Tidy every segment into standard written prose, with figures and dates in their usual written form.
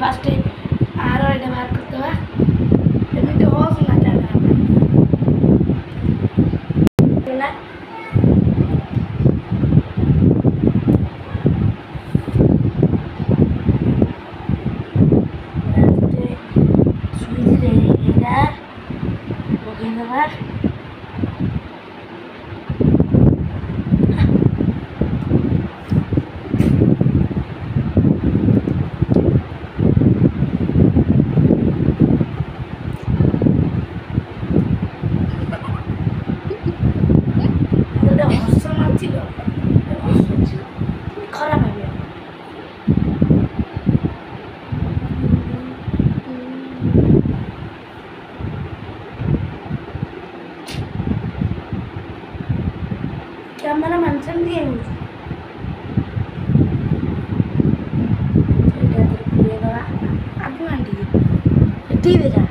Fast are एटा बाहर करदवा एमती हो सुना जाना खराब है कैमरा मेंशन दिए टीवी का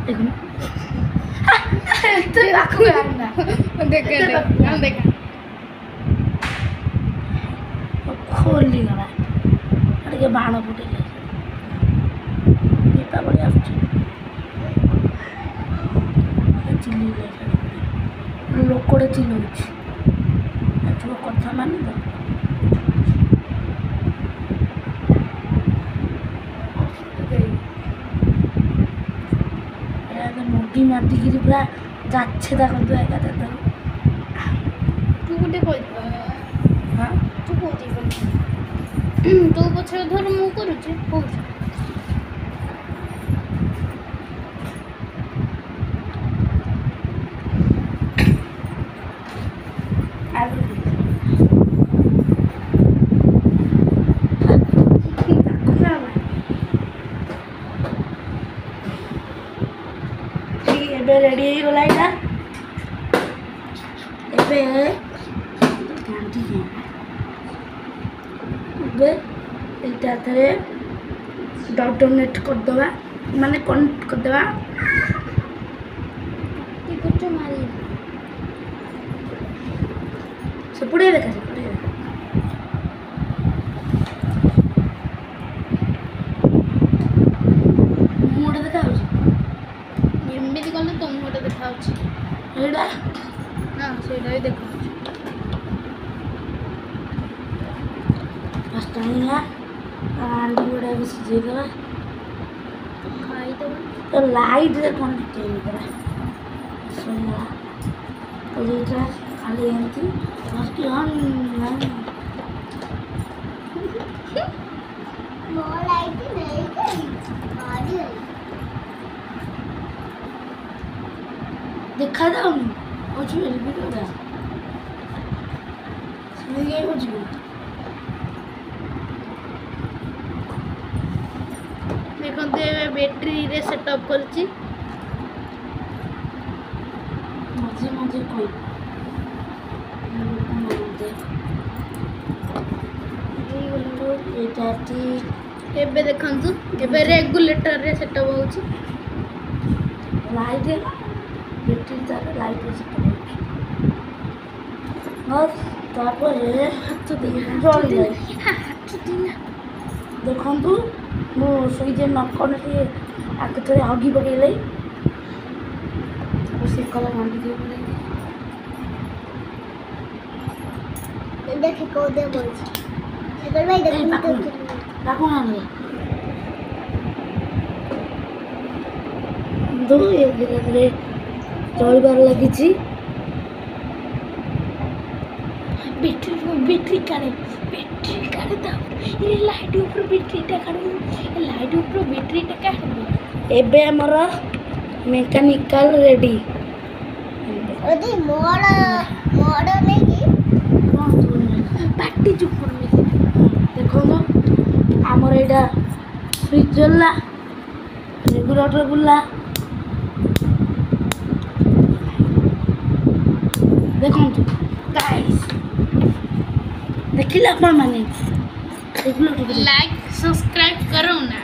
देखो तो आंखों में आना देख खोली गला अरे बाण फुटे दीपावली चिल्ली लोकड़े चिल्लुच कथा मानी तो मुडी माटिकी पूरा जाच्छे देखो एगार तू गोटे हाँ तू कौन तू पछे धर मु करूचे रेडी हो गला इटा एबे एटा थरे डोनेट कर दवा माने कनेक्ट कर दवा की कुछ मारी से पुड़े देखा से पुड़े मोड़ देखा हो एमबी कले तुम मोटे देखा हो एडा ना सेडा ही देखा पास्तानिया आंडी बड़ा भी सीजे दवा खाई तो लाइट रे कोन टेली करा सोना तो जेटा खाली एंती फर्स्ट ऑन नो लाइट नहीं करी गाड़ी देखा था हम कुछ भी तो था समझ गए कुछ भी देखो बैटरी रे सेटअप करची मजे मजे कोई एबे देखंतु एबे रेगुलेटर रे सेटअप होची लाइट बैटरी तार लाइट सेटअप होची बस तापर हाथ दे जल जाए हाथ दिना देखंतु मो सुइजे नकने से आके थोड़े हगी पकेले से कला मांडी दे बोले देखे को दे बोल अगर भाई देख राखो ना दो एक रे चलबार लागिची बैटरी काढ़े दाओ ये लाइट ऊपर बैटरी टा काढ़ लाइट ऊपर बैटरी टा काढ़ एबे हमर मेकानिकल रेडी ओदी मोड़ नहीं की कोन बैटरी ऊपर में देखो ना हमर एडा स्विच जला रेगुलेटर बुला देखो गाइस देखिला अपन माने लाइक सब्सक्राइब करो ना।